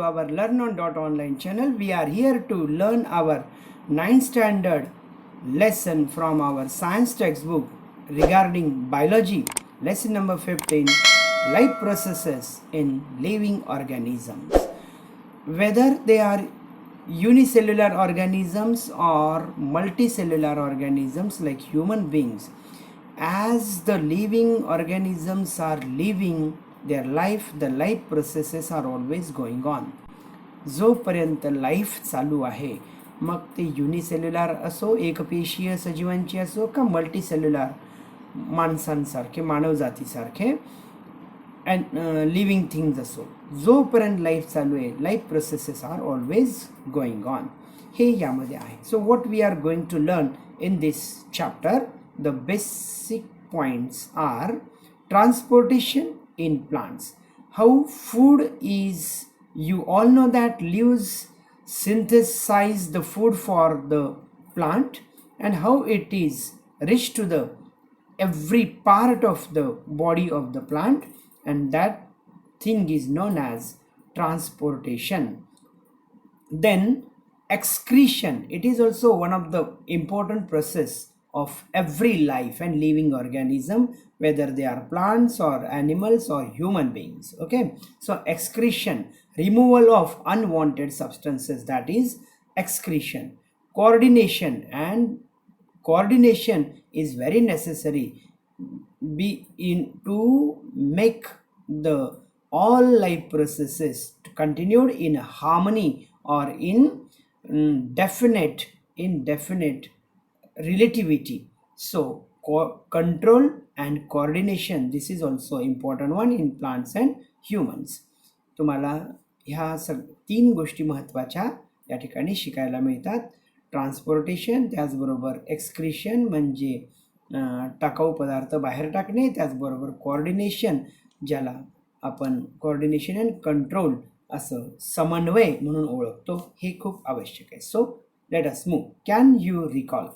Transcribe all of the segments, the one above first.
to our Learnon.online channel. We are here to learn our 9th standard lesson from our science textbook regarding biology. Lesson number 15, life processes in living organisms. Whether they are unicellular organisms or multicellular organisms like human beings, as the living organisms are living their life, the life processes are always going on. जोपर्यंत life चालू आहे, मग ते unicellular असो, एकपेशीय सजीवांची असो, का मल्टीसेल्युलर माणसांसारखे, मानवजातीसारखे लिव्हिंग थिंग्स असो, जोपर्यंत लाईफ चालू आहे, life processes are always going on. हे यामध्ये आहे. So what we are going to learn in this chapter, the basic points are transportation in plants, how food is, you all know that leaves synthesize the food for the plant, and how it is reached to the every part of the body of the plant, and that thing is known as transportation. Then excretion, it is also one of the important process of every life and living organism, whether they are plants or animals or human beings. Okay, so excretion, removal of unwanted substances, that is excretion. Coordination, and coordination is very necessary to make the all life processes continued in harmony or in definite relativity. So control and coordination, this is also important one in plants and humans. तुम्हाला ह्या 3 गोष्टी महत्त्वाच्या या ठिकाणी शिकायला मिळतात. Transportation, त्याचबरोबर excretion म्हणजे टाकाऊ पदार्थ बाहेर टाकणे, त्याचबरोबर कोऑर्डिनेशन, ज्याला आपण कोऑर्डिनेशन अँड कंट्रोल असं समन्वय म्हणून ओळखतो, हे खूप आवश्यक आहे. So let us move. Can you recall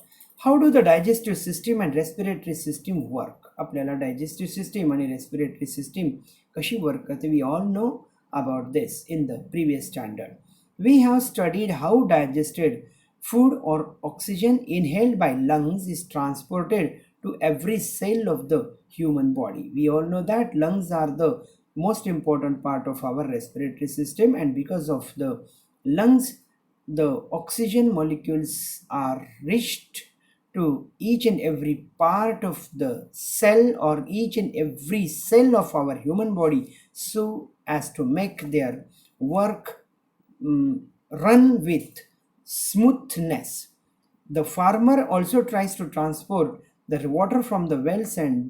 how do the digestive system and respiratory system work? आपल्याला digestive system आणि respiratory system कशी work करते, we all know about this in the previous standard. We have studied how digested food or oxygen inhaled by lungs is transported to every cell of the human body. We all know that lungs are the most important part of our respiratory system, and because of the lungs, the oxygen molecules are reached to each and every part of the cell or each and every cell of our human body, so as to make their work run with smoothness. The farmer also tries to transport the water from the wells and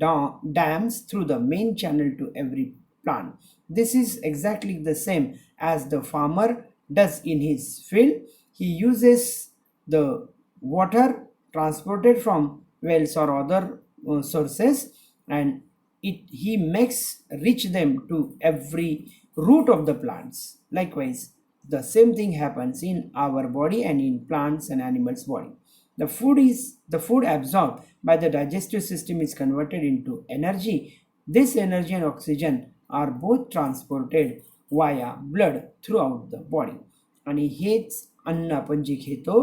dams through the main channel to every plant. This is exactly the same as the farmer does in his field. He uses the water transported from wells or other sources, and he makes reach them to every root of the plants. Likewise, the same thing happens in our body and in plants and animals body. The food absorbed by the digestive system is converted into energy. This energy and oxygen are both transported via blood throughout the body. आणि हेच अन्न आपण जे घेतो,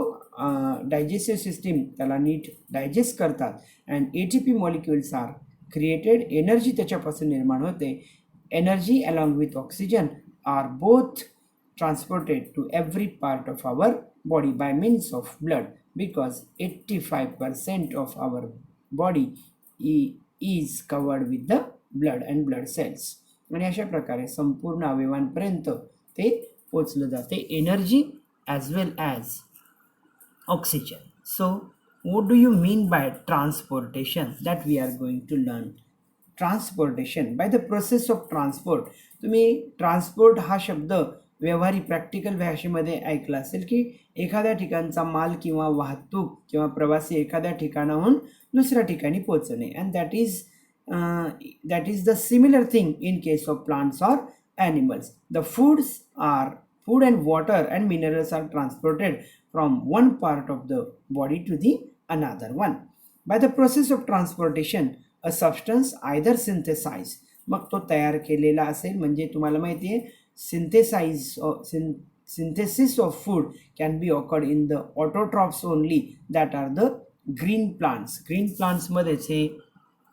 digestive system त्याला नीट digest करतात, and ATP molecules are created, energy त्याच्यापासून निर्माण होते. Energy along with oxygen are both transported to every part of our body by means of blood, because 85% of our body is covered with the blood and blood cells. आणि अशा प्रकारे संपूर्ण अवयवांपर्यंत ते पोचलं जाते, energy as well as oxygen. So what do you mean by transportation? That we are going to learn. Transportation, by the process of transport. तुम्ही transport हा शब्द व्यवहारिक प्रॅक्टिकल भाषेमध्ये ऐकला असेल की एखाद्या ठिकाणचा माल किंवा वाहतूक किंवा प्रवासी एखाद्या ठिकाणाहून दुसऱ्या ठिकाणी पोहोचणे, and that is the similar thing in case of plants or animals. The food and water and minerals are transported from one part of the body to the another one. By the process of transportation, a substance either synthesized, मग तो तयार केलेला असेल, म्हणजे तुम्हाला माहिती आहे synthesis of food can be occurred in the autotrophs only, that are the green plants. Green प्लांट्समध्येच हे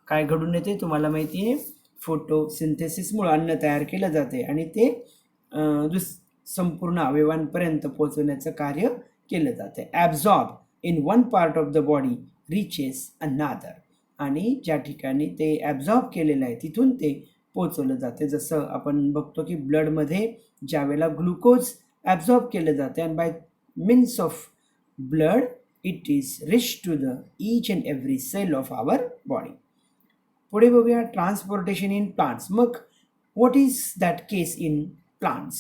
काय घडून येते तुम्हाला माहिती आहे, फोटोसिंथेसिसमुळे अन्न तयार केलं जाते आणि ते संपूर्ण अवयवांपर्यंत पोहोचवण्याचं कार्य केलं जाते. Absorb in one part of the body reaches another, आणि ज्या ठिकाणी ते ॲब्झॉर्ब केलेलं आहे तिथून ते पोचवलं जाते. जसं आपण बघतो की ब्लडमध्ये ज्या वेळेला ग्लुकोज ॲब्झॉर्ब केलं जाते आणि by means of blood it is reach to the each and every cell of our body. पुढे बघूया ट्रान्सपोर्टेशन इन प्लांट्स. मग what is that case in plants?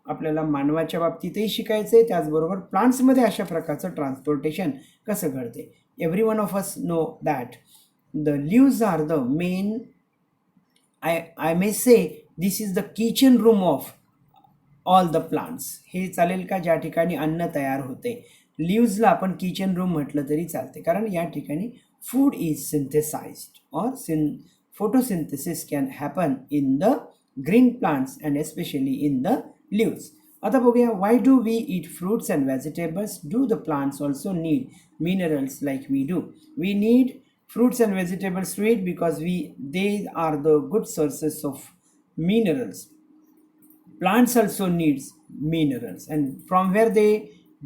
आपल्याला मानवाच्या बाबतीतही शिकायचं आहे, त्याचबरोबर प्लांट्समध्ये अशा प्रकारचं ट्रान्सपोर्टेशन कसं घडते. Every one of us know that the leaves are the main, I may say this is the kitchen room of all the plants. हे चालेल का? ज्या ठिकाणी अन्न तयार होते लीव्सला आपण किचन रूम म्हटलं तरी चालते, कारण या ठिकाणी फूड इज सिंथेसाइज्ड और photosynthesis can happen in the green plants and especially in the leaves. आता बघूया, why do we eat fruits and vegetables? Do the plants also need minerals like we do? We need fruits and vegetables to eat because they are the good sources of minerals. Plants also needs minerals, and from where they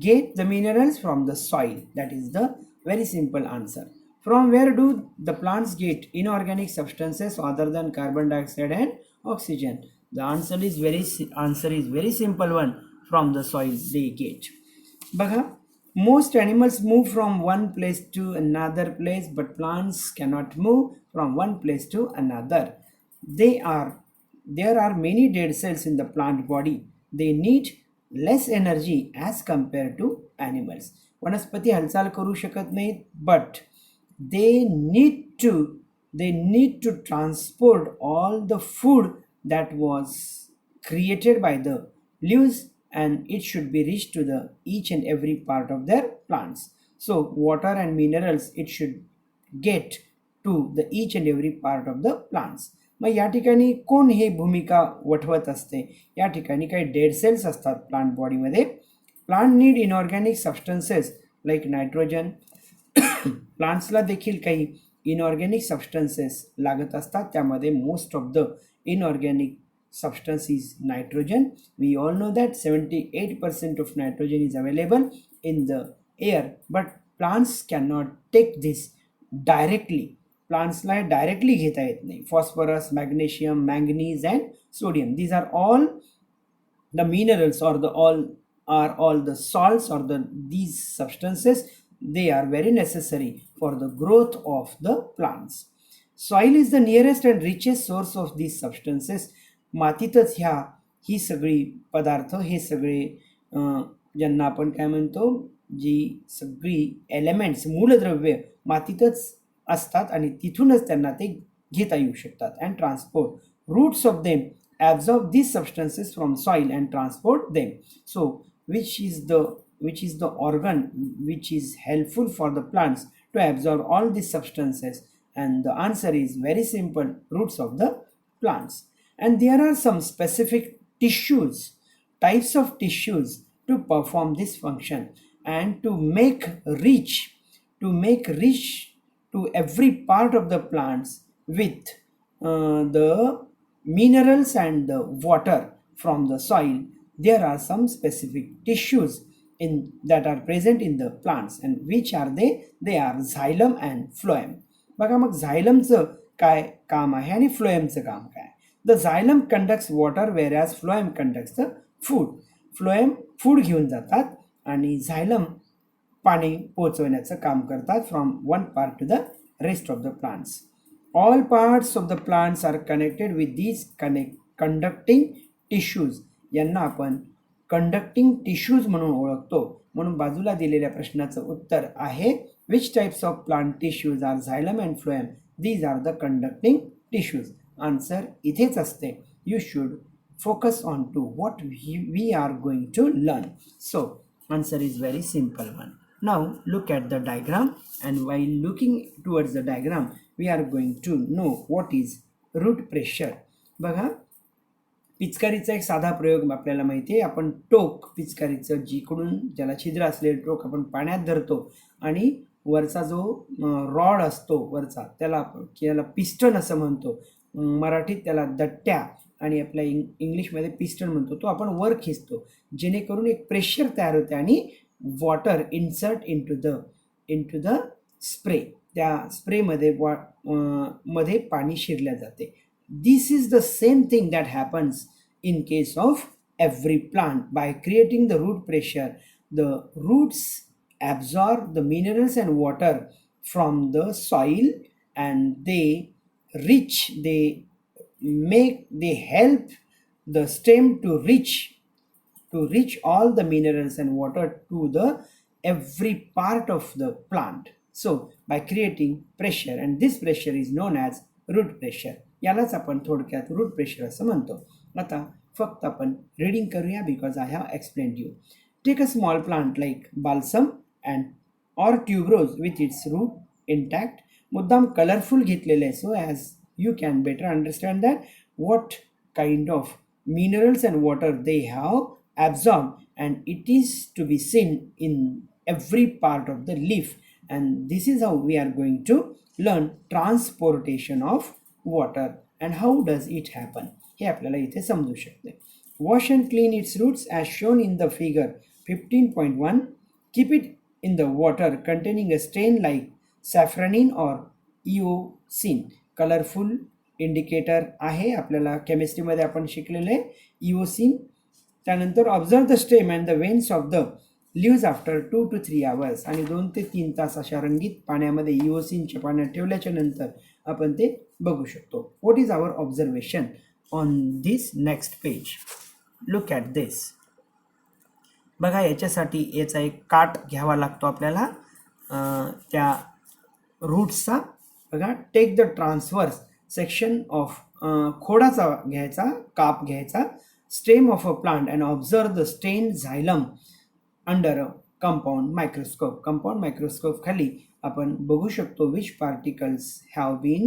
get the minerals? From the soil. That is the very simple answer. From where do the plants get inorganic substances other than carbon dioxide and oxygen? The answer is very simple one. From the soil they get. बघा, most animals move from one place to another place, but plants cannot move from one place to another. There are many dead cells in the plant body. They need less energy as compared to animals. वनस्पती हालचाल करू शकत नाहीत, but they need to transport all the food that was created by the leaves, and it should be reached to the each and every part of their plants. So water and minerals it should get to the each and every part of the plants. मग या ठिकाणी कोण हे भूमिका वठवत असते? या ठिकाणी काही डेड सेल्स असतात प्लांट बॉडीमध्ये. Plant need inorganic substances like nitrogen. प्लांट्सला देखील काही इनऑर्गॅनिक सबस्टन्सेस लागत असतात, त्यामध्ये most of the inorganic substance is nitrogen. We all know that 78% of nitrogen is available in the air, but plants cannot take this directly. Plants ला directly घेता येत नाही. Phosphorus, magnesium, manganese and sodium, these are all the minerals or all the salts or these substances. They are very necessary for the growth of the plants. Soil is the nearest and richest source of these substances. मातीतच ही सगळी पदार्थ, हे सगळे ज्यांना आपण काय म्हणतो, जी सगळी elements, मूलद्रव्य मातीतच असतात आणि तिथूनच त्यांना ते घेता येऊ शकतात. And transport roots of them absorb these substances from soil and transport them. So which is the organ which is helpful for the plants to absorb all these substances? And the answer is very simple, roots of the plants. And there are some specific types of tissues to perform this function and to make rich to every part of the plants with the minerals and the water from the soil. There are some specific tissues that are present in the plants, and which are they? They are xylem and phloem. बघा, मग झायलमचं काय काम आहे आणि फ्लोएमचं काम काय? The xylem conducts water whereas phloem conducts the food. Phloem food घेऊन जातात आणि xylem पाणी पोहोचवण्याचं काम करतात from one part to the rest of the plants. All parts of the plants are connected with these conducting tissues. यांना आपण conducting tissues म्हणून ओळखतो. म्हणून बाजूला दिलेल्या प्रश्नाचं उत्तर आहे, which types of plant tissues are xylem and phloem? These are the conducting tissues. Answer इथेच असते. You should focus on to what we are going to learn. So answer is very simple one. Now look at the diagram, and while looking towards the diagram we are going to know what is root pressure. बघा, पिचकारीचा एक साधा प्रयोग आपल्याला माहिती आहे. आपण टोक पिचकारीचं जिकडून ज्याला छिद्र असलेलं टोक आपण पाण्यात धरतो आणि वरचा जो रॉड असतो वरचा त्याला पिस्टन असं म्हणतो. मराठीत त्याला दट्ट्या आणि आपल्या इंग्लिशमध्ये पिस्टन म्हणतो. तो आपण वर खेचतो जेणेकरून एक प्रेशर तयार होते आणि water insert into the spray. त्या स्प्रेमध्ये मध्ये पाणी शिरल्या जाते. This is the same thing that happens in case of every plant. By creating the root pressure, the roots absorb the minerals and water from the soil and they help the stem to reach all the minerals and water to the every part of the plant. So by creating pressure, and this pressure is known as root pressure. यालाच आपण थोडक्यात route pressure असं म्हणतो. आता फक्त आपण reading करूया because I have explained you. Take a small plant like balsam and or tuberose with its root intact. मुद्दाम कलरफुल घेतलेले आहे so as you can better understand that what kind of minerals and water they have absorbed, and it is to be seen in every part of the leaf, and this is how we are going to learn transportation of water and how does it happen हे आपल्याला इथे समजू शकते. Wash and clean its roots as shown in the figure 15.1. Keep it in the water containing a stain like saffronin or eosin. Colourful indicator आहे आपल्याला केमिस्ट्रीमध्ये आपण शिकलेले इओसिन. त्यानंतर observe the stem and the veins of the leaves after 2 to 3 hours. आणि 2 ते 3 तास अशा रंगीत पाण्यामध्ये इओसिनच्या पाण्यात ठेवल्याच्या नंतर आपण ते बघू शकतो. What is our observation on this next page? Look at this. बघा याच्यासाठी याचा एक काट घ्यावा लागतो आपल्याला त्या रूट्सचा. बघा take the transverse section of खोडाचा घ्यायचा, काप घ्यायचा, stem of a plant and observe the stained xylem under a compound microscope. Compound microscope खाली आपण बघू शकतो which particles have been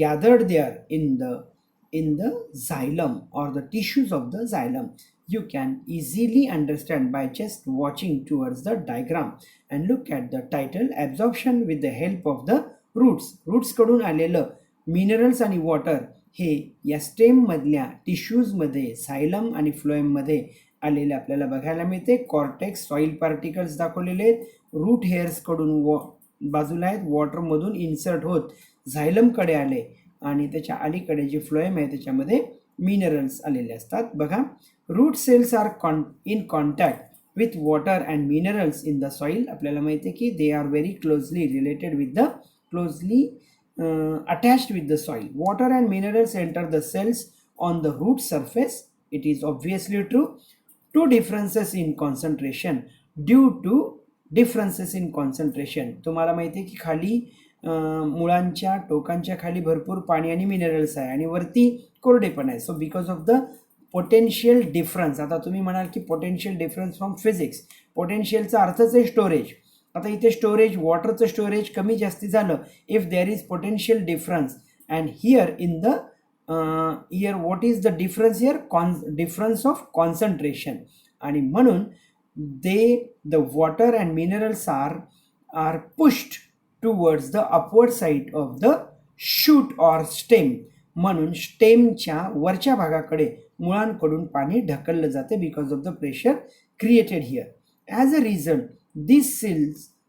gathered there in the xylem or the tissues of the xylem. You can easily understand by just watching towards the diagram and look at the title absorption with the help of the roots. Roots कडून आलेलं minerals आणि water हे या स्टेममधल्या टिश्यूजमध्ये सायलम आणि फ्लोएममध्ये आलेले आपल्याला बघायला मिळते. कॉर्टेक्स सॉईल पार्टिकल्स दाखवलेले आहेत, रूट हेअर्सकडून बाजूला आहेत, वॉटरमधून इन्सर्ट होत झायलमकडे आले आणि त्याच्या अलीकडे जे फ्लोएम आहे त्याच्यामध्ये मिनरल्स आलेले असतात. बघा root cells are in contact with water and minerals in the soil. आपल्याला माहिती आहे की they are very closely related with the attached with the soil. Water and minerals enter the cells on the root surface. It is obviously true. Two differences in concentration. Due to differences in concentration. तुम्हाला माहिती आहे की खाली मुळांच्या टोकांच्या खाली भरपूर पाणी आणि minerals आहे आणि वरती कोरडे पण आहे. So because of the potential difference. आता तुम्ही म्हणाल की पोटेन्शियल डिफरन्स फ्रॉम फिजिक्स. पोटेन्शियलचा अर्थच आहे स्टोरेज. आता इथे स्टोरेज वॉटरचं स्टोरेज कमी जास्ती झालं if there is potential difference and here in the here what is the difference here difference of concentration. आणि म्हणून the water and minerals are pushed towards the upward side of the shoot or stem. म्हणून स्टेमच्या वरच्या भागाकडे मुळांकडून पाणी ढकललं जाते because of the pressure created here. As a result these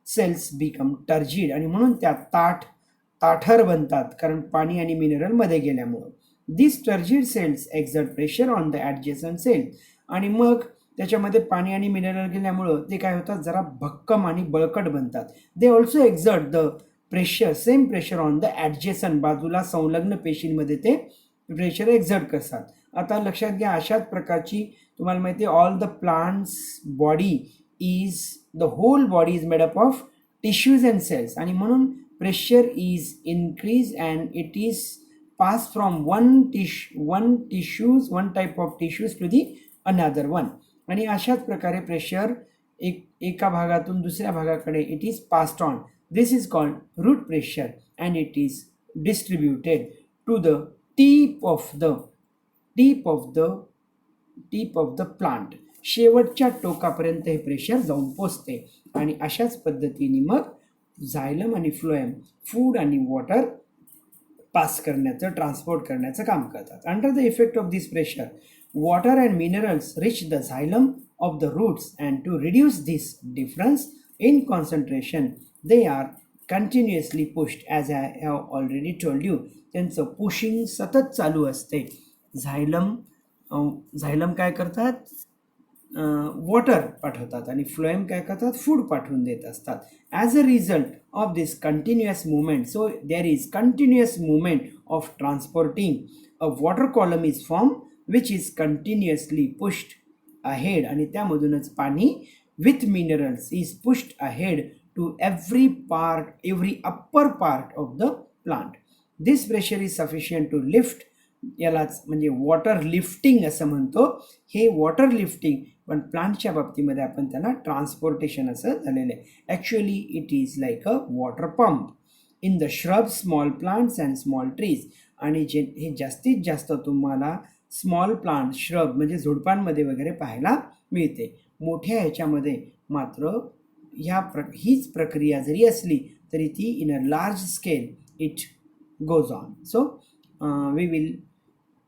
cells become turgid आणि म्हणून त्या ताठर बनतात कारण पाणी आणि मिनरल मध्ये गेल्यामुळं. These turgid cells exert pressure on the adjacent cells आणि मग त्याच्यामध्ये पाणी आणि मिनरल गेल्यामुळं ते काय होतात जरा भक्कम आणि बळकट बनतात. They also exert the pressure, same pressure on the adjacent बाजूला संलग्न पेशींमध्ये ते प्रेशर एक्झर्ट करतात. आता लक्षात घ्या अशाच प्रकारची तुम्हाला माहिती आहे all the plants body is the whole body is made up of tissues and cells आणि म्हणून pressure is increased and it is passed from one type of tissues to the another one. आणि अशाच प्रकारे pressure एका भागातून दुसऱ्या भागाकडे it is passed on. This is called root pressure and it is distributed to the tip of the tip of the plant, शेवटच्या टोकापर्यंत हे प्रेशर जाऊन पोचते आणि अशाच पद्धतीने मग झायलम आणि फ्लोएम फूड आणि वॉटर पास करण्याचं, ट्रान्सपोर्ट करण्याचं काम करतात. Under the effect of this pressure, water and minerals reach the xylem of the roots, and to reduce this difference in concentration, they are continuously pushed, as I have already told you. त्यांचं pushing सतत चालू असते. झायलम काय करतात, water पाठवतात आणि phloem काय करतात, फूड पाठवून देत असतात. As a result of this continuous movement, so there is continuous movement of transporting, a water column is form which is continuously pushed ahead, आणि त्यामधूनच पाणी with minerals is pushed ahead to every upper part of the plant. This pressure is sufficient to lift, यालाच म्हणजे water lifting असं म्हणतो. हे water lifting, पण प्लांटच्या बाबतीमध्ये आपण त्यांना ट्रान्सपोर्टेशन असं झालेलं आहे. Actually it is like a water pump in the shrub, small plants and small trees. आणि जे हे जास्तीत जास्त तुम्हाला स्मॉल प्लांट, श्रब म्हणजे झुडपांमध्ये वगैरे पाहायला मिळते. मोठ्या ह्याच्यामध्ये मात्र हीच प्रक्रिया जरी असली तरी ती in a large scale it goes on. So we will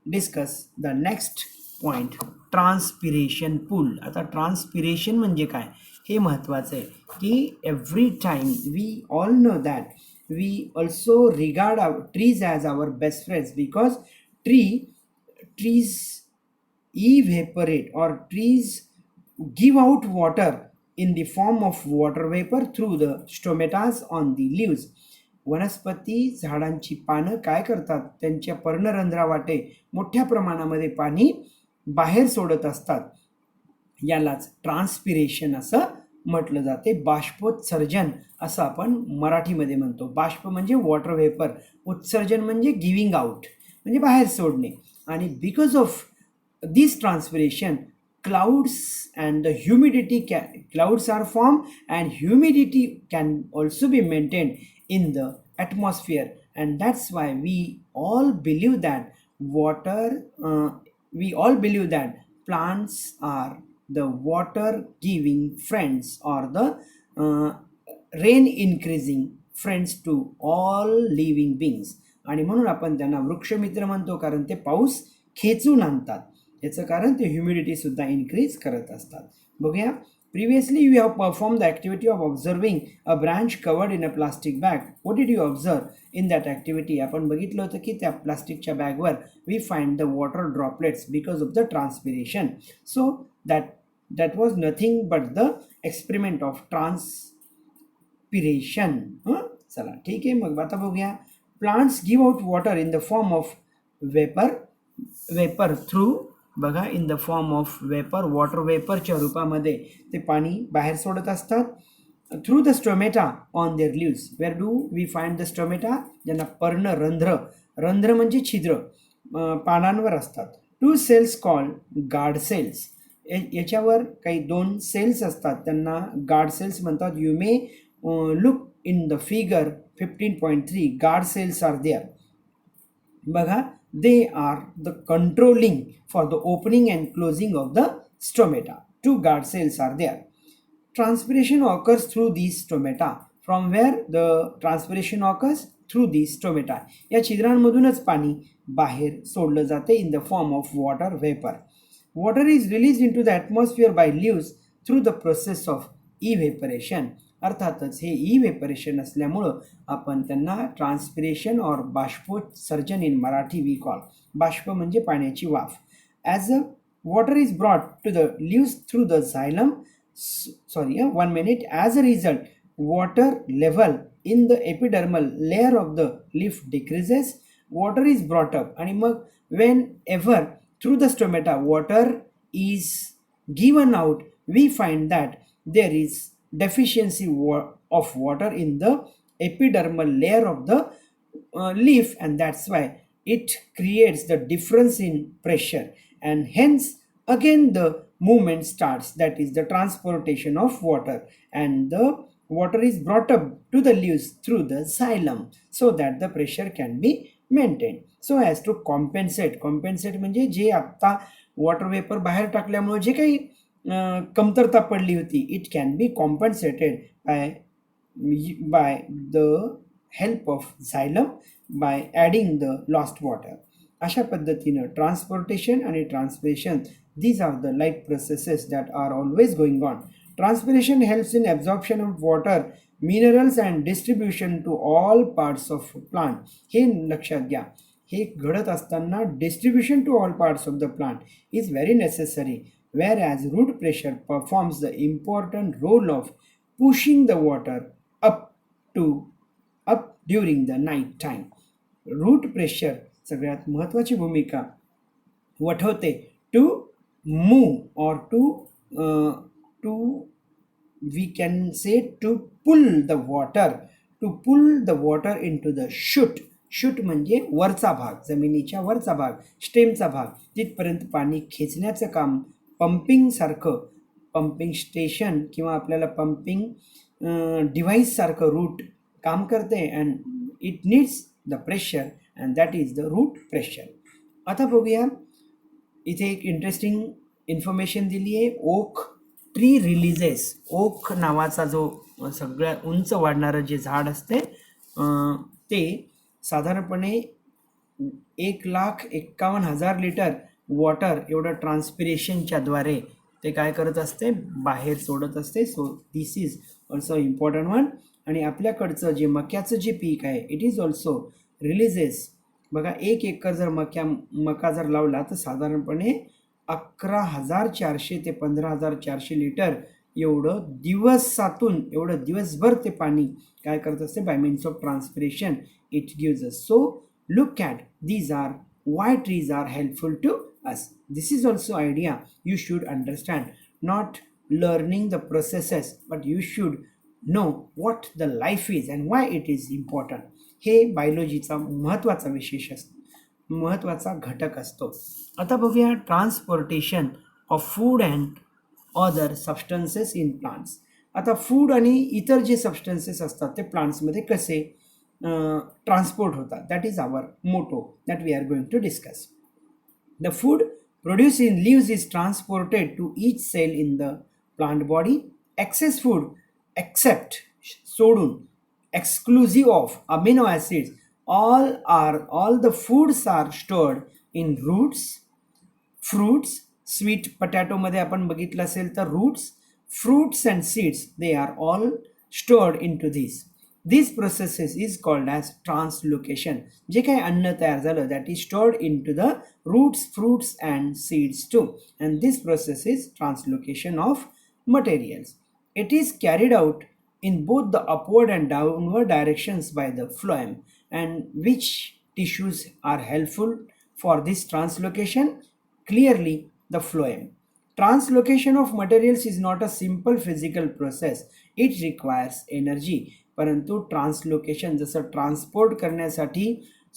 discuss the next point, transpiration pull. आता ट्रान्सपिरेशन म्हणजे काय हे महत्त्वाचं आहे की every time we all know that we also regard trees as our best friends, because trees evaporate or trees give out water in the form of water vapor through the stomatas on the leaves. वनस्पती झाडांची पानं काय करतात, त्यांच्या पर्णरंध्रावाटे मोठ्या प्रमाणामध्ये पाणी बाहेर सोडत असतात. यालाच ट्रान्सपिरेशन असं म्हटलं जाते. बाष्पोत्सर्जन असं आपण मराठीमध्ये म्हणतो. बाष्प म्हणजे वॉटर वेपर, उत्सर्जन म्हणजे गिविंग आउट म्हणजे बाहेर सोडणे. आणि because of this transpiration clouds and the humidity clouds are formed, and humidity can also be maintained in the atmosphere, and that's why we all believe that plants are the water giving friends or the rain increasing friends to all living beings. आणि म्हणून आपण त्यांना वृक्षमित्र म्हणतो, कारण ते पाऊस खेचून आणतात. याचं कारण ते ह्युमिडिटीसुद्धा इन्क्रीज करत असतात. बघूया, previously you have perform the activity of observing a branch covered in a plastic bag. What did you observe in that activity? आपण बघितलं होतं की त्या प्लास्टिकच्या बॅगवर we find the water droplets because of the transpiration. So that was nothing but the experiment of transpiration. चला ठीक आहे, मग आता बघूया. Plants give out water in the form of vapour through, बघा, in the form of vapour, water वेपरच्या रूपामध्ये ते पाणी बाहेर सोडत असतात. Through the stomata on their leaves. Where do we find the stomata? ज्यांना पर्णरंध्र, रंध्र म्हणजे छिद्र पानांवर असतात. 2 cells कॉल्ड गार्ड सेल्स. याच्यावर काही 2 सेल्स असतात, त्यांना गार्ड सेल्स म्हणतात. You may look in the figure 15.3. Guard cells are there. बघा, they are the controlling for the opening and closing of the stomata. 2 guard cells are there. Transpiration occurs through these stomata. From where the transpiration occurs? Through these stomata. या छिद्रांमधूनच पाणी बाहेर सोडलं जाते in the form of water vapor. Water is released into the atmosphere by leaves through the process of evaporation. अर्थातच हे इव्हेपरेशन असल्यामुळं आपण त्यांना ट्रान्सपिरेशन और बाष्पोत्सर्जन इन मराठी वी कॉल. बाष्प म्हणजे पाण्याची वाफ. As a water is brought to the leaves through the xylem, one minute. As a result, water level in the epidermal layer of the leaf decreases. Water is brought up, आणि मग whenever through the stomata water is given out, we find that there is deficiency of water in the epidermal layer of the leaf, and that's why it creates the difference in pressure, and hence again the movement starts, that is the transportation of water, and the water is brought up to the leaves through the xylem so that the pressure can be maintained so as to compensate म्हणजे जे आत्ता water vapour बाहेर टाकल्यामुळे जे काही कमतरता पडली होती, it can be compensated by the help of xylem by adding the lost water. अशा पद्धतीनं ट्रान्सपोर्टेशन आणि transpiration, these are the like processes that are always going on. Transpiration helps in absorption of water, minerals and distribution to all parts of plant. हे लक्षात घ्या, हे घडत असताना distribution to all parts of the plant is very necessary, whereas root pressure performs the important role of pushing the water up during the night time. Root pressure सगळ्यात महत्त्वाची भूमिका वठवते to move or to we can say to pull the water into the shoot म्हणजे वरचा भाग, जमिनीच्या वरचा भाग, स्टेमचा भाग, तिथपर्यंत पाणी खेचण्याचं काम पंपिंग स्टेशन किंवा आपल्याला पंपिंग डिव्हाइस सारखं रूट काम करते and it needs the pressure and that is the root pressure. आता बघूया, इथे एक इंटरेस्टिंग इन्फॉर्मेशन दिली आहे. ओक ट्री रिलीजेस, ओक नावाचा जो सगळ्यात उंच वाढणारं जे झाड असते ते साधारणपणे 1,51,000 लिटर वॉटर एवढं ट्रान्सपिरेशनच्या द्वारे ते काय करत असते, बाहेर सोडत असते. So this is also important one. आणि आपल्याकडचं जे मक्याचं जे पीक आहे, इट इज ऑल्सो रिलीजेस. बघा, 1 एकर जर मका जर लावला तर साधारणपणे 11,400 ते 15,400 लिटर एवढं दिवसभर ते पाणी काय करत असते, by means of transpiration it gives us. So look at these are why trees are helpful to us. This is also idea you should understand, not learning the processes, but you should know what the life is and why it is important. हे बायोलॉजीचा महत्त्वाचा घटक असतो. आता बघूया transportation of food and other substances in plants. आता food आणि इतर जे सबस्टन्सेस असतात ते प्लांट्समध्ये कसे ट्रान्सपोर्ट होतात, that is our motto that we are going to discuss. The food produced in leaves is transported to each cell in the plant body. Excess food except sodun exclusive of amino acids, all the foods are stored in roots, fruits. Sweet potato मध्ये आपण बघितलं असेल तर roots, fruits and seeds, they are all stored into these. This process is called as translocation. जे काही अन्न तयार झालं that is stored into the roots, fruits and seeds too. And this process is translocation of materials. It is carried out in both the upward and downward directions by the phloem. And which tissues are helpful for this translocation? Clearly the phloem. Translocation of materials is not a simple physical process. It requires energy. परंतु translocation, जसं transport करण्यासाठी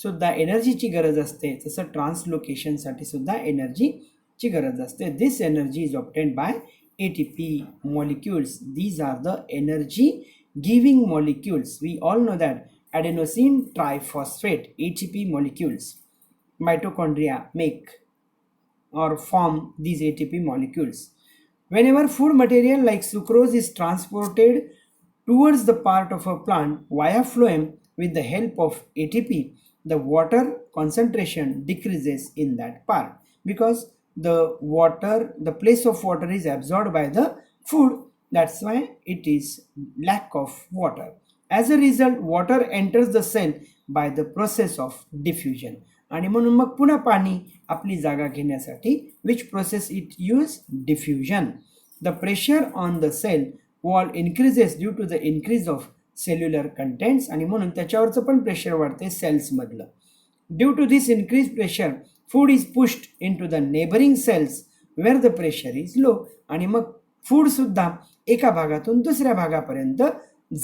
सुद्धा एनर्जीची गरज असते तसं ट्रान्सलोकेशनसाठी सुद्धा एनर्जीची गरज असते. This energy is obtained by ATP molecules. These are the energy giving molecules. We all know that adenosine triphosphate, ATP molecules, mitochondria make or form these ATP molecules. Whenever food material like sucrose is transported towards the part of a plant via phloem with the help of ATP, the water concentration decreases in that part because the place of water is absorbed by the food. That's why it is lack of water. As a result, water enters the cell by the process of diffusion. आणि म्हणून मग पुन्हा पाणी आपली जागा घेण्यासाठी which process it use? Diffusion. The pressure on the cell wall increases due to the increase of cellular contents. आणि म्हणून त्याच्यावरचं पण प्रेशर वाढते सेल्समधलं. Due to this increased pressure, food is pushed into the neighboring cells where the pressure is low. आणि मग food सुद्धा एका भागातून दुसऱ्या भागापर्यंत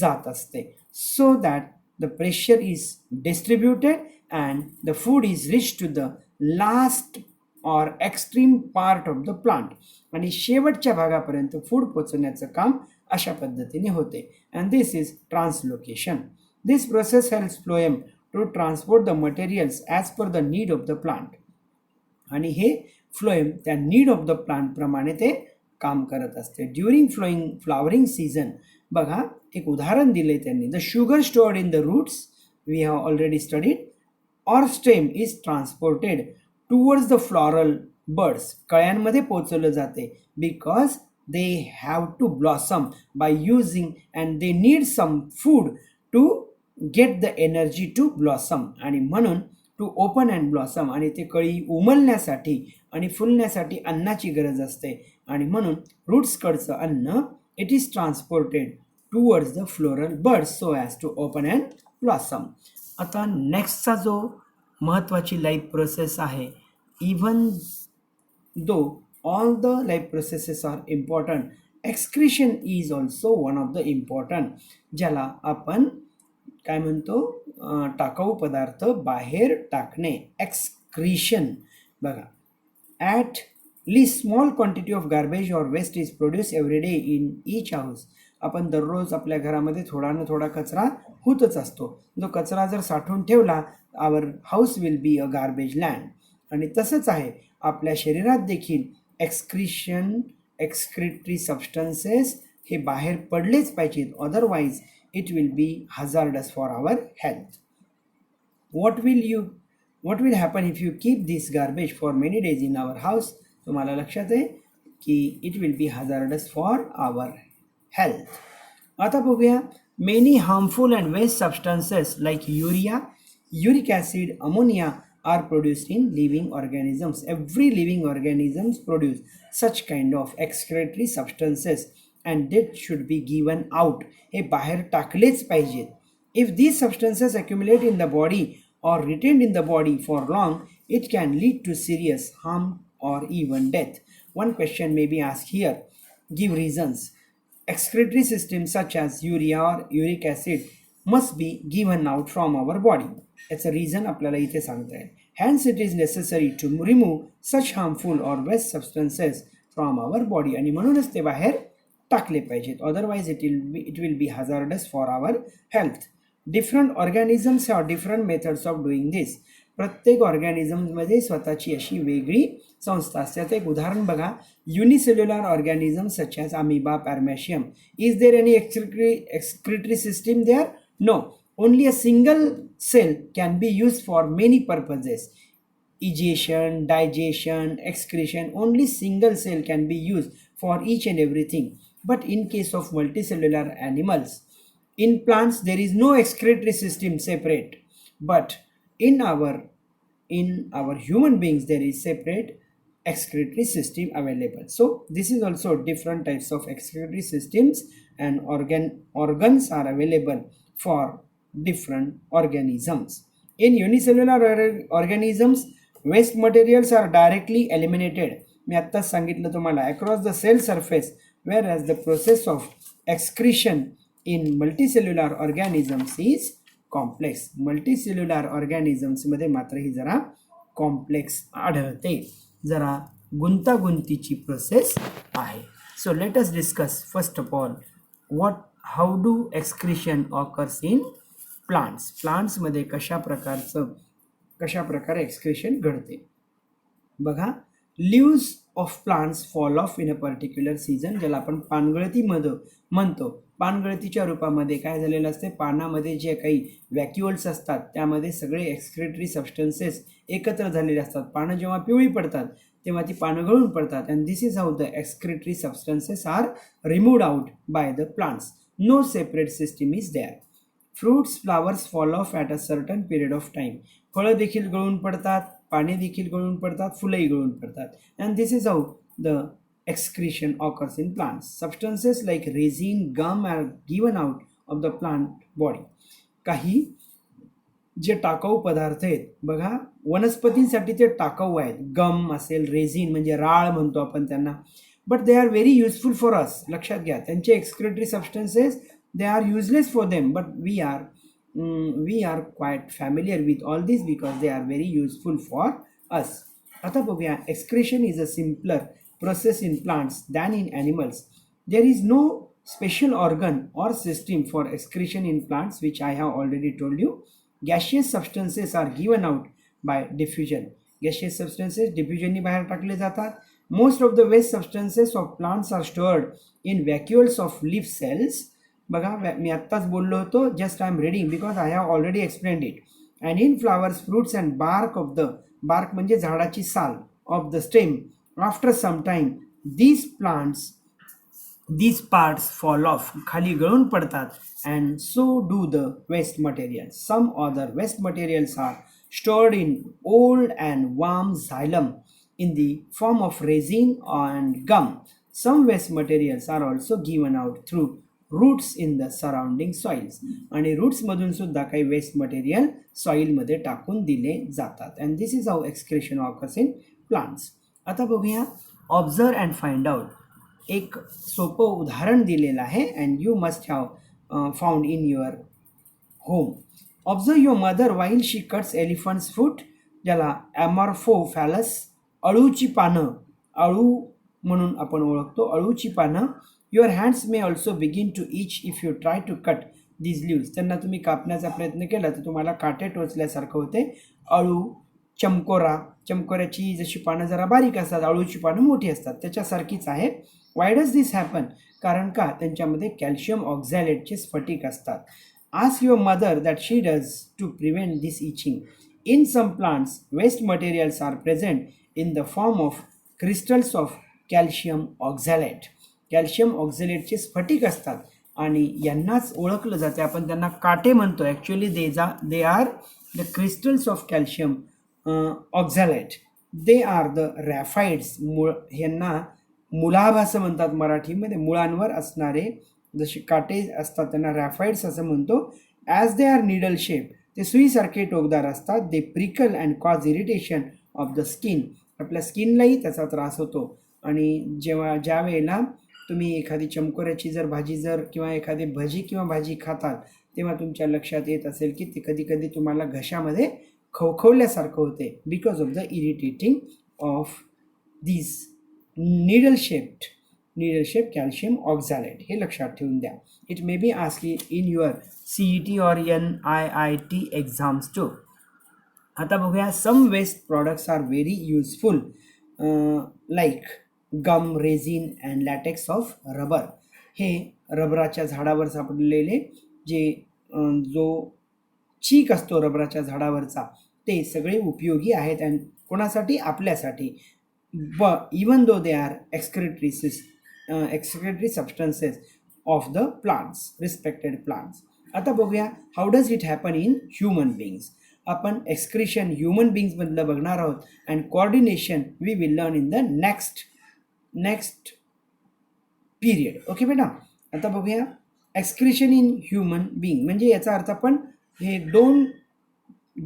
जात असते. So that the pressure is distributed and the food is reached to the last or extreme part of the plant. आणि शेवटच्या भागापर्यंत फूड पोहोचवण्याचं काम अशा पद्धतीने होते. And this is translocation. This process helps phloem to transport the materials as per the need of the plant. आणि हे फ्लोएम त्या नीड ऑफ द प्लांट प्रमाणे ते काम करत असते. ड्युरिंग फ्लॉवरिंग सीझन बघा एक उदाहरण दिले त्यांनी. The sugar stored in the roots we have already studied or stem is transported towards the floral birds. कळ्यांमध्ये पोचवलं जाते because they have to blossom by using and they need some food to get the energy to blossom. आणि म्हणून to open and blossom, आणि ते कळी उमलण्यासाठी आणि फुलण्यासाठी अन्नाची गरज असते. आणि म्हणून रूट्सकडचं अन्न it is transported towards the floral buds so as to open and blossom. आता नेक्स्टचा जो महत्त्वाची लाईफ प्रोसेस आहे, even though all the life processes are important, excretion is also one of the important, ज्याला आपण काय म्हणतो टाकाऊ पदार्थ बाहेर टाकणे, एक्सक्रीशन. बघा at least small quantity of garbage or waste is produce every day in each house. आपण दररोज आपल्या घरामध्ये थोडा ना थोडा कचरा होतच असतो. जो कचरा जर साठवून ठेवला our house will be a garbage land. आणि तसंच आहे आपल्या शरीरात देखील एक्सक्रिटरी सबस्टन्सेस हे बाहेर पडलेच पाहिजेत, otherwise it will be hazardous for our health. what will happen if you keep this garbage for many days in our house? तुम्हाला लक्षात आहे की it will be hazardous for our health. आता बघूया many harmful and waste substances like urea, uric acid, ammonia are produced in living organisms. Every living organisms produce such kind of excretory substances and that should be given out. हे बाहेर टाकलेच पाहिजेत. If these substances accumulate in the body or retained in the body for long, it can lead to serious harm or even death. One question may be asked here. Give reasons. Excretory systems such as urea or uric acid must be given out from our body. याचं reason आपल्याला इथे सांगता येईल. Hence it is necessary to remove such harmful or waste substances from our body. आणि म्हणूनच ते बाहेर टाकले पाहिजेत, otherwise it will be hazardous for our health. Different organisms have different methods of doing this. प्रत्येक ऑर्गॅनिझममध्ये स्वतःची अशी वेगळी संस्था असते. आता एक उदाहरण बघा, unicellular organism such as amoeba, paramecium. Is there any excretory system there? No. Only a single cell can be used for many purposes. Egestion, digestion, excretion, only single cell can be used for each and everything. But in case of multicellular animals, in plants there is no excretory system separate. But in our human beings there is separate excretory system available. So this is also different types of excretory systems and organs are available for different organisms. In unicellular organisms, waste materials are directly eliminated. मी आत्ताच सांगितलं तुम्हाला across the cell surface, whereas the process of excretion in multicellular organisms is complex. Multicellular organisms मध्ये मात्र ही जरा complex आढळते, जरा गुंतागुंतीची process आहे. So let us discuss first of all how do excretion occurs in plants. प्लांट्समध्ये कशा प्रकारे एक्सक्रेशन घडते. बघा leaves of plants fall off in a particular season, ज्याला आपण पानगळतीमध्ये म्हणतो. पानगळतीच्या रूपामध्ये काय झालेलं असते, पानामध्ये जे काही वॅक्युअल्स असतात त्यामध्ये सगळे एक्सक्रेटरी सबस्टन्सेस एकत्र झालेले असतात. पानं जेव्हा पिवळी पडतात तेव्हा ती पानं गळून पडतात. And this is how the excretory substances are removed out by the plants. No separate system is there. Fruits, flowers fall off at a certain period of time. फळं देखील गळून पडतात, पाने देखील गळून पडतात, फुलंही गळून पडतात. And this is how the excretion occurs in plants. Substances like resin, gum are given out of the plant body. काही जे टाकाऊ पदार्थ आहेत बघा, वनस्पतींसाठी ते टाकाऊ आहेत. गम असेल, रेझिन म्हणजे राळ म्हणतो आपण त्यांना, but they are very useful for us. लक्षात घ्या, त्यांचे excretory substances they are useless for them, but we are quite familiar with all this because they are very useful for us. आता बघूया, excretion is a simpler process in plants than in animals. There is no special organ or system for excretion in plants, which I have already told you. Gaseous substances are given out by diffusion. Gaseous substances डिफ्युजननी बाहेर टाकले जातात. Most of the waste substances of plants are stored in vacuoles of leaf cells. बघा मी आत्ताच बोललो होतो, just I am reading because I have already explained it. And in flowers, fruits and bark of the, bark म्हणजे झाडाची साल, of the stem. After some time these parts fall off, खाली गळून पडतात. and so do the waste materials. Some other waste materials are stored in old and warm xylem in the form of resin and gum. Some waste materials are also given out through roots in the surrounding soils. आणि roots मधून सुद्धा काही waste material soil मध्ये टाकून दिले जातात. and this is how excretion occurs in plants. आता बघूया ऑब्झर्व अँड फाइंड आउट. एक सोपं उदाहरण दिलेलं आहे and you must have found in your home. Observe your mother while she cuts elephants foot, ज्याला ॲमॉर्फोफॅलस, अळूची पानं, अळू म्हणून आपण ओळखतो, अळूची पानं. Your hands may also begin to itch if you try to cut these leaves. त्यांना तुम्ही कापण्याचा प्रयत्न केला तर तुम्हाला काटे टोचल्यासारखं होते. अळू, चमकोरा, चमकोऱ्याची जशी पानं जरा बारीक असतात, अळूची पानं मोठी असतात, त्याच्यासारखीच आहे. Why does this happen? कारण का त्यांच्यामध्ये कॅल्शियम ऑक्झॅलेटचे स्फटिक असतात. Ask your mother that she does to prevent this itching. In some plants waste materials are present in the form of crystals of calcium oxalate. Calcium ऑक्झॅलेटचे स्फटिक असतात आणि यांनाच ओळखलं जाते, आपण त्यांना काटे म्हणतो. Actually they are the crystals of calcium oxalate. They are the raphides. ह्यांना मुलाभ असं म्हणतात मराठीमध्ये. मुळांवर असणारे जसे काटे असतात त्यांना रॅफाइड्स असं म्हणतो. As they are needle shape, ते सुईसारखे टोकदार असतात. They prickle and cause irritation of the skin. आपल्या स्किनलाही त्याचा त्रास होतो. आणि ज्या वेळेला तुम्ही एखादी चमकोऱ्याची जर भाजी किंवा एखादी भजी किंवा भाजी खाताल तेव्हा तुमच्या लक्षात येत असेल की ते कधी कधी तुम्हाला घशामध्ये खवखवल्यासारखं होते because of the irritating of this needle shaped calcium oxalate. हे लक्षात ठेवून द्या. It may be ask in your CET or NIIT exams too. आता बघूया some waste products are very useful like gum, resin and latex of rubber. हे रबराच्या झाडावर सापडलेले जो चीक असतो रबराच्या झाडावरचा ते सगळे उपयोगी आहेत. अँड कोणासाठी? आपल्यासाठी. But even though they are excretory substances of the plants, respected plants. आता बघूया how does it happen in human beings. आपण एक्सक्रिशन ह्युमन बीइंग्समधलं बघणार आहोत and coordination we will learn in the next period. Okay बेटा. आता बघूया excretion in human being म्हणजे याचा अर्थ आपण हे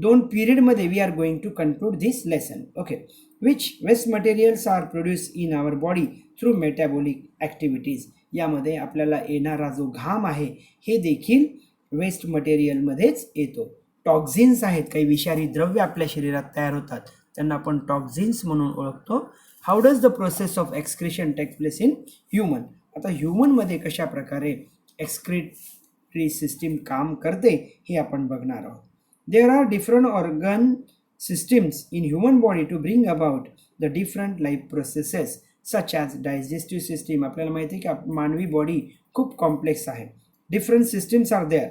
दोन पिरियडमध्ये we are going to conclude this lesson. Okay. Which waste materials are produce in our body through metabolic activities. यामध्ये आपल्याला येणारा जो घाम आहे हे देखील वेस्ट मटेरियलमध्येच येतो. टॉक्झिन्स आहेत, काही विषारी द्रव्य आपल्या शरीरात तयार होतात, त्यांना आपण टॉक्झिन्स म्हणून ओळखतो. How does the process of excretion take place in human. आता ह्युमनमध्ये कशा प्रकारे एक्सक्रिटरी सिस्टीम काम करते हे आपण बघणार आहोत. There are different organ systems in human body to bring about the different life processes such as digestive system. आपल्याला माहिती आहे की मानवी बॉडी खूप कॉम्प्लेक्स आहे. Different systems are there.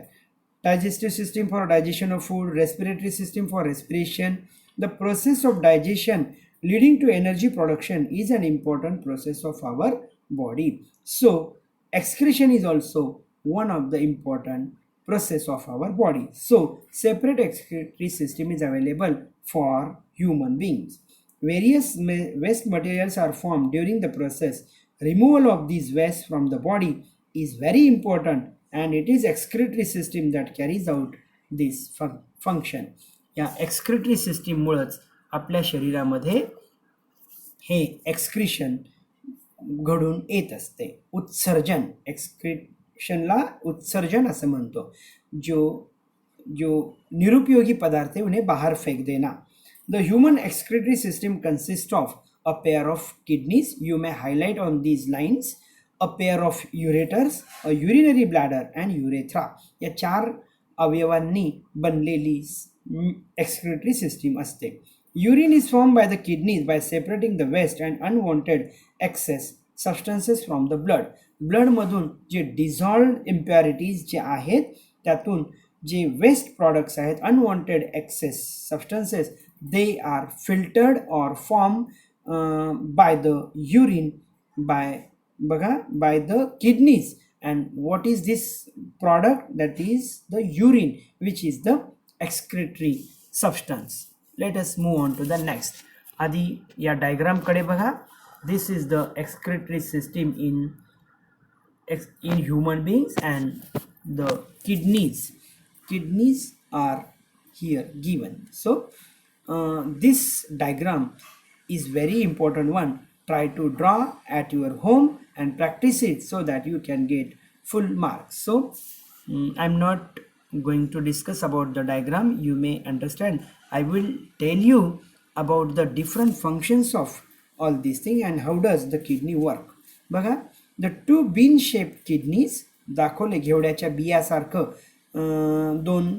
Digestive system for digestion of food, respiratory system for respiration. The process of digestion leading to energy production is an important process of our body. So, excretion is also one of the important process of our body. So, separate excretory system is available for human beings. Various waste materials are formed during the process. Removal of these waste from the body is very important and it is excretory system that carries out this function. या excretory system मुळेच आपल्या शरीरामध्ये हे excretion घडून येत असते. उत्सर्जन, एक्सक्रिशनला उत्सर्जन असं म्हणतो. जो निरुपयोगी पदार्थ है उन्हें बाहर फेंक देना. The human excretory system consist of a pair of kidneys. You may highlight on these lines. A pair of ureters, a urinary bladder and urethra. या 4 अवयवांनी बनलेली एक्सक्रिटरी सिस्टीम असते. Urine is form by the kidneys by separating the waste and unwanted excess substances from the blood. ब्लडमधून जे dissolved impurities जे आहेत त्यातून जे वेस्ट प्रॉडक्ट्स आहेत, unwanted excess substances, they R filtered or form by the urine by the kidneys. And what is this product? That is the urine, which is the excretory substance. Let us move on to the next. आधी या diagram कडे बघा. This is the excretory system in human beings, and the kidneys are here given. So this diagram is very important one. Try to draw at your home and practice it so that you can get full marks. So I'm not going to discuss about the diagram. You may understand. I will tell you about the different functions of all these things and how does the kidney work. बघा, the two bean shaped kidneys दाखवले घेवड्याच्या बियासारखं, दोन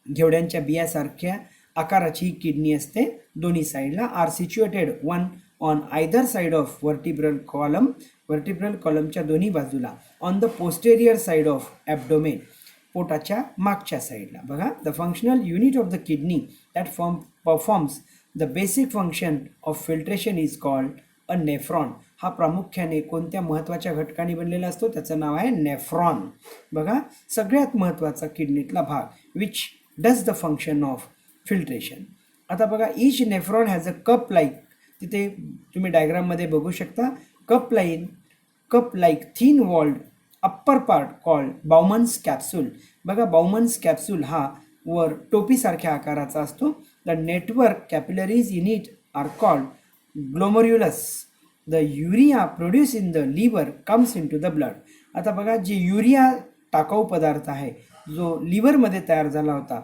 घेवड्यांच्या बियासारख्या आकाराची kidney असते दोन्ही साईडला. Are situated one on either side of vertebral कॉलमच्या दोन्ही बाजूला. On the posterior side of abdomen, पोटाच्या मागच्या साईडला. बघा, the functional unit of the kidney that performs the basic function of filtration is called a nephron. हा प्रामुख्याने कोणत्या महत्त्वाच्या घटकाने बनलेला असतो? त्याचं नाव आहे नेफ्रॉन. बघा, सगळ्यात महत्त्वाचा किडनीतला भाग, which does the function of filtration. आता बघा, each nephron has a cup like, तिथे तुम्ही डायग्राममध्ये बघू शकता, cup like thin walled upper part called Bowman's capsule. बघा, बाउमन्स कॅप्सूल हा वर टोपीसारख्या आकाराचा असतो. The network capillaries in it are called glomerulus. The urea produce in the liver comes into the blood. आता बघा, जे युरिया टाकाऊ पदार्थ आहे जो लिव्हरमध्ये तयार झाला होता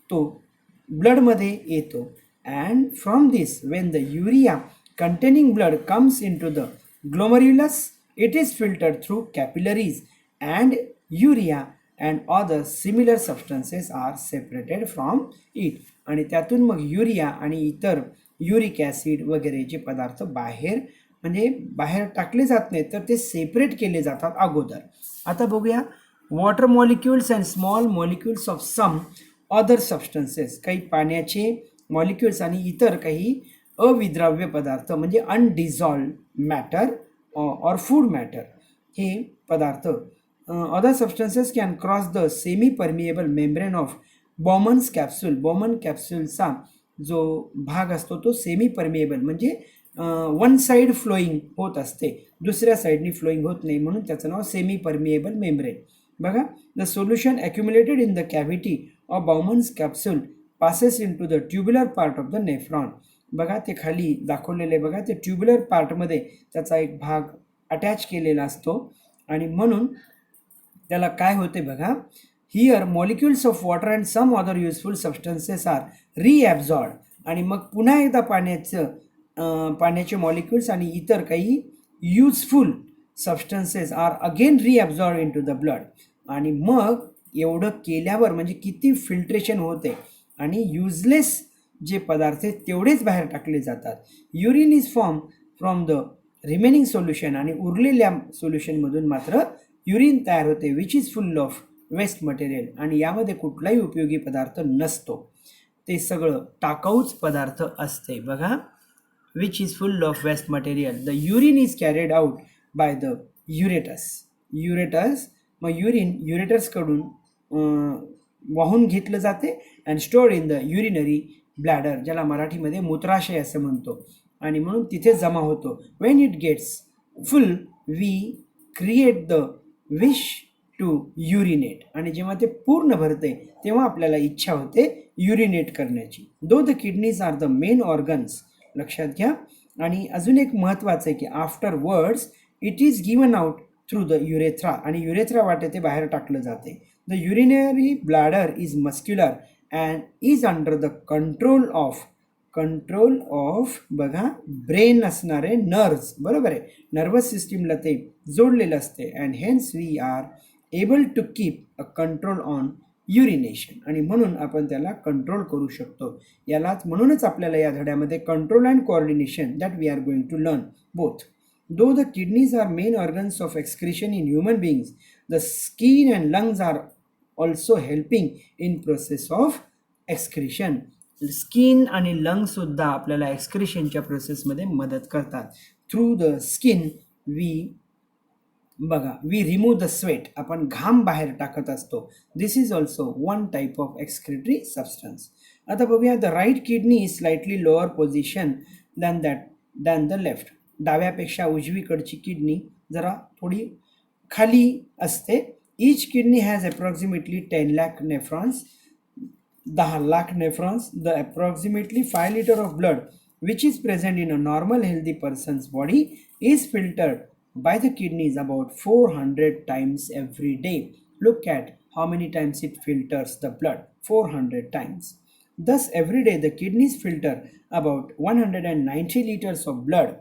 तो ब्लडमध्ये येतो. And from this, when the urea containing blood comes into the glomerulus, it is filtered through capillaries, and urea and other similar substances are separated from it. आणि त्यातून मग युरिया आणि इतर युरिक ॲसिड वगैरे जे पदार्थ बाहेर टाकले जात नाहीत, तर ते सेपरेट केले जातात अगोदर. आता बघूया, water molecules and small molecules of some other substances. काही पाण्याचे मॉलिक्युल्स आणि इतर काही अविद्राव्य पदार्थ म्हणजे अनडिझॉल्व्ड मॅटर और फूड मॅटर, हे पदार्थ other substances can cross the semi permeable membrane of Bowman's capsule. Bowman कॅप्सूलचा जो भाग असतो तो सेमी परमिएबल म्हणजे वन साईड फ्लोईंग होत असते, दुसऱ्या साईडनी फ्लोईंग होत नाही, म्हणून त्याचं नाव सेमी परमिएबल मेम्ब्रेन. बघा, the solution accumulated in the cavity of Bowman's capsule passes into the tubular part of the nephron. बघा, ते खाली दाखवलेले बघा, ते ट्युब्युलर पार्टमध्ये त्याचा एक भाग अटॅच केलेला असतो आणि म्हणून त्याला काय होते बघा, here molecules of water and some other useful substances are reabsorb. आणि मग पुन्हा एकदा पाण्याचे मॉलिक्युल्स आणि इतर काही useful substances are again reabsorb into the blood. आणि मग एवढं केल्यावर म्हणजे किती फिल्ट्रेशन होते आणि युजलेस जे पदार्थ आहेत तेवढेच बाहेर टाकले जातात. Urine is form from the remaining solution, आणि उरलेल्या सोल्युशनमधून मात्र युरिन तयार होते, which is full of waste material. आणि यामध्ये कुठलाही उपयोगी पदार्थ नसतो, ते सगळं टाकाऊच पदार्थ असते. बघा, which is full of waste material. The urine is carried out by the ureters. मग युरिन युरेटर्सकडून वाहून घेतलं जाते and stored in the urinary bladder, ज्याला मराठीमध्ये मूत्राशय असं म्हणतो, आणि म्हणून तिथे जमा होतो. When it gets full we create the wish to urinate. आणि जेव्हा ते पूर्ण भरते तेव्हा आपल्याला इच्छा होते युरिनेट करण्याची. Though the kidneys are the main organs, लक्षात घ्या. आणि अजून एक महत्त्वाचं आहे की afterwards it is given out through the urethra, आणि युरेथ्रा वाटे ते बाहेर टाकलं जाते. The urinary bladder is muscular and is under the control of बघा ब्रेन असणारे नर्व्स. बरोबर आहे, नर्वस सिस्टीमला ते जोडलेलं असते. And hence we are able to keep a control on urination, आणि म्हणून आपण त्याला कंट्रोल करू शकतो. यालाच म्हणूनच आपल्याला या धड्यामध्ये control and coordination that we are going to learn both. Though the kidneys are main organs of excretion in human beings, the skin and lungs are also helping in process of excretion. Skin आणि lung सुद्धा आपल्याला एक्सक्रिशनच्या प्रोसेसमध्ये मदत करतात. Through the skin we remove the sweat, आपण घाम बाहेर टाकत असतो. This is also one type of excretory substance. आता बघूया, the right kidney is slightly lower position than the left. डाव्यापेक्षा उजवीकडची किडनी जरा थोडी खाली असते. Each kidney has approximately 10 lakh nephrons, 10 lakh nephrons. The approximately 5 liter of blood which is present in a normal healthy person's body is filtered by the kidneys about 400 times every day. Look at how many times it filters the blood, 400 times. Thus every day the kidneys filter about 190 liters of blood.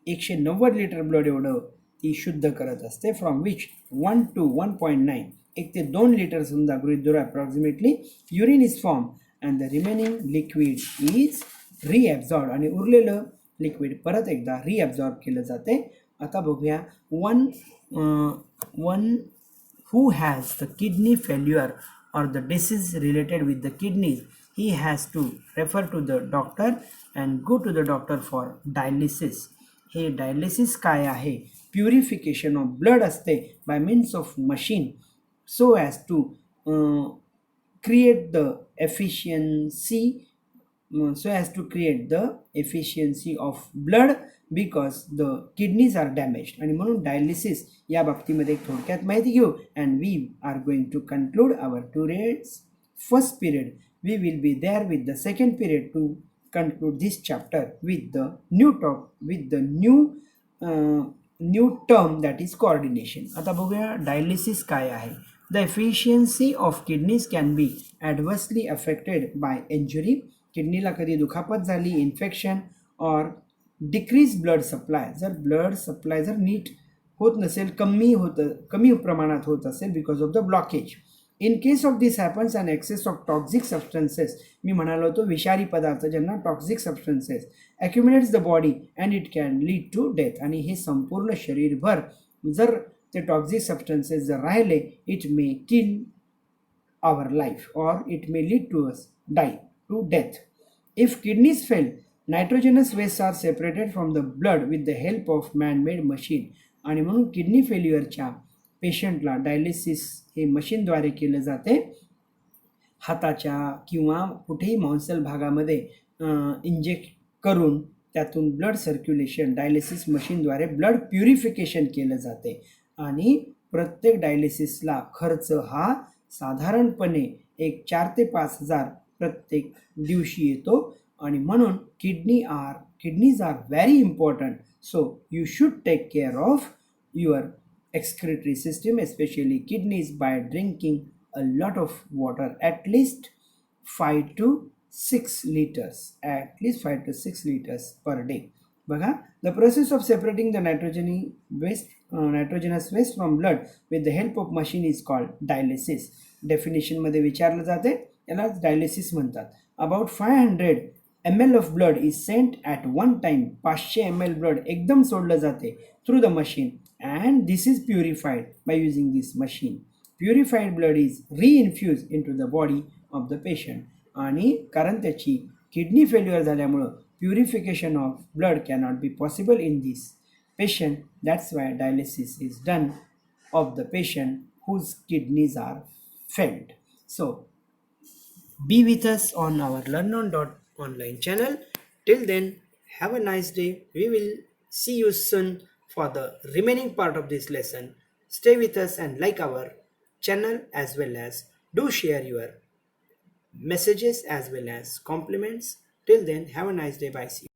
190 litre blood एवढं ती शुद्ध करत असते, from which 1 to 1.9 1 ते 2 litre समजा गृहीत धरू approximately urine is form and the remaining liquid is reabsorb, आणि उरलेलं लिक्विड परत एकदा रिॲब्झॉर्ब केलं जाते. आता बघूया, one who has the kidney failure or the disease related with the kidneys, he has to refer to the doctor and go to the doctor for dialysis. हे dialysis काय आहे? प्युरिफिकेशन ऑफ ब्लड असते by means of machine, so as to create the efficiency of blood because the kidneys are damaged. आणि म्हणून dialysis या बाबतीमध्ये थोडक्यात माहिती घेऊ. and we are going to conclude our today's first period. We will be there with the second period to conclude this chapter with the new term that is coordination. आता बघूया dialysis काय आहे. The efficiency of kidneys can be adversely affected by injury. किडनीला कधी दुखापत झाली, infection or decreased blood supply. जर blood supply जर नीट होत नसेल, कमी प्रमाणात होत असेल because of the blockage. In case of this happens and excess of toxic substances, मी म्हणालो होतो विषारी पदार्थ ज्यांना toxic substances accumulates the body and it can lead to death. आणि हे संपूर्ण शरीरभर जर ते टॉक्झिक सबस्टन्सेस जर राहिले, it may kill our life और it may lead to us die to death. If kidneys fail, nitrogenous waste are separated from the blood with the help of manmade machine. आणि म्हणून kidney फेल्युअरच्या पेशंटला dialysis हे मशीनद्वारे केलं जाते. हाताच्या किंवा कुठेही मांसल भागामध्ये इंजेक्ट करून त्यातून ब्लड सर्क्युलेशन डायलिसिस मशीनद्वारे ब्लड प्युरिफिकेशन केलं जाते. आणि प्रत्येक डायलिसिसला खर्च हा साधारणपणे 4 ते 5 हजार प्रत्येक दिवशी येतो. आणि म्हणून kidneys are very important. So you should take care of your excretory system, especially kidneys, by drinking a lot of water, at least 5 to 6 liters per day. बघा, the process of separating the nitrogenous waste from blood with the help of machine is called dialysis. Definition मध्ये विचारलं जाते, याला dialysis म्हणतात. About 500 ml of blood is sent at one time. 500 ml blood एकदम सोडलं जाते through the machine, and this is purified by using this machine. Purified blood is reinfused into the body of the patient. आणि कारण त्याची kidney failure झाल्यामुळं purification of blood cannot be possible in this patient. That's why dialysis is done of the patient whose kidneys are failed. So be with us on our Learnon.online channel. Till then, have a nice day. We will see you soon for the remaining part of this lesson. Stay with us and like our channel, as well as do share your messages as well as compliments. Till then, have a nice day. Bye. See you.